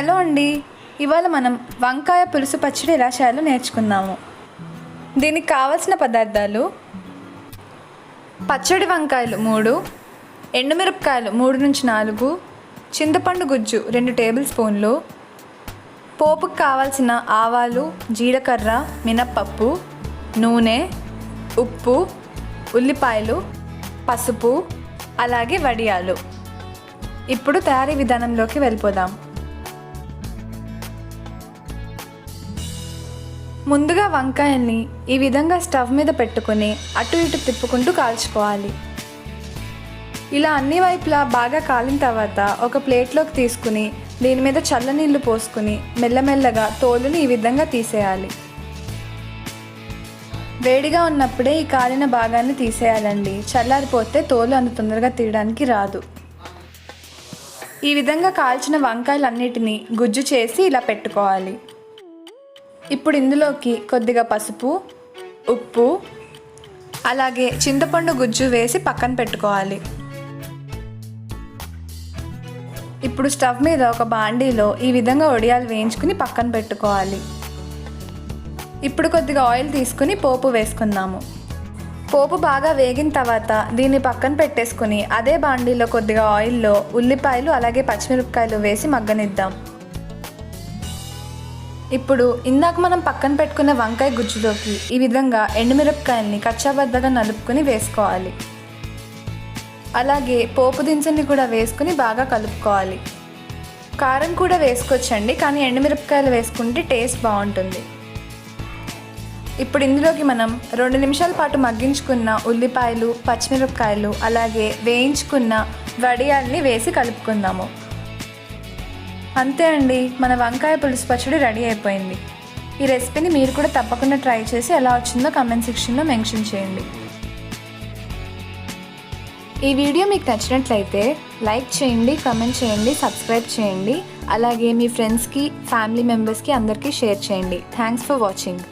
Hello అండి, ఇవాళ మనం వంకాయ పులుసు పచ్చడి ఎలా చేయాలో నేర్చుకుందాము. దీనికి కావాల్సిన పదార్థాలు: పచ్చడి వంకాయలు 3, ఎండుమిరపకాయలు 3 నుంచి 4, చింతపండు గుజ్జు 2 టేబుల్ స్పూన్లు, పోపుకు కావాల్సిన ఆవాలు, జీలకర్ర, మినప్పప్పు, నూనె, ఉప్పు, ఉల్లిపాయలు, పసుపు, అలాగే వడియాలు. ఇప్పుడు తయారీ విధానంలోకి వెళ్ళిపోదాం. ముందుగా వంకాయల్ని ఈ విధంగా స్టవ్ మీద పెట్టుకొని అటు ఇటు తిప్పుకుంటూ కాల్చుకోవాలి. ఇలా అన్ని వైపులా బాగా కాలిన తర్వాత ఒక ప్లేట్లోకి తీసుకుని దీని మీద చల్లనీళ్ళు పోసుకుని మెల్లమెల్లగా తోలుని ఈ విధంగా తీసేయాలి. వేడిగా ఉన్నప్పుడే ఈ కాలిన భాగాన్ని తీసేయాలండి. చల్లారిపోతే తోలు అంత తొందరగా తీయడానికి రాదు. ఈ విధంగా కాల్చిన వంకాయలన్నిటినీ గుజ్జు చేసి ఇలా పెట్టుకోవాలి. ఇప్పుడు ఇందులోకి కొద్దిగా పసుపు, ఉప్పు, అలాగే చింతపండు గుజ్జు వేసి పక్కన పెట్టుకోవాలి. ఇప్పుడు స్టవ్ మీద ఒక బాండీలో ఈ విధంగా వడియాలు వేయించుకుని పక్కన పెట్టుకోవాలి. ఇప్పుడు కొద్దిగా ఆయిల్ తీసుకుని పోపు వేసుకుందాము. పోపు బాగా వేగిన తర్వాత దీన్ని పక్కన పెట్టేసుకుని అదే బాండీలో కొద్దిగా ఆయిల్లో ఉల్లిపాయలు అలాగే పచ్చిమిరపకాయలు వేసి మగ్గనిద్దాం. ఇప్పుడు ఇందాక మనం పక్కన పెట్టుకున్న వంకాయ గుజ్జులోకి ఈ విధంగా ఎండుమిరపకాయల్ని కచ్చాబద్దగా నలుపుకొని వేసుకోవాలి. అలాగే పోపు దినుసుని కూడా వేసుకుని బాగా కలుపుకోవాలి. కారం కూడా వేసుకోవచ్చండి, కానీ ఎండుమిరపకాయలు వేసుకుంటే టేస్ట్ బాగుంటుంది. ఇప్పుడు ఇందులోకి మనం 2 నిమిషాల పాటు మగ్గించుకున్న ఉల్లిపాయలు, పచ్చిమిరపకాయలు అలాగే వేయించుకున్న వడియాల్ని వేసి కలుపుకుందాము. అంతే అండి, మన వంకాయ పులుసు పచ్చడి రెడీ అయిపోయింది. ఈ రెసిపీని మీరు కూడా తప్పకుండా ట్రై చేసి ఎలా వచ్చిందో కామెంట్ సెక్షన్లో మెన్షన్ చేయండి. ఈ వీడియో మీకు నచ్చినట్లయితే లైక్ చేయండి, కామెంట్ చేయండి, సబ్స్క్రైబ్ చేయండి. అలాగే మీ ఫ్రెండ్స్కి, ఫ్యామిలీ మెంబర్స్కి అందరికీ షేర్ చేయండి. Thanks for watching.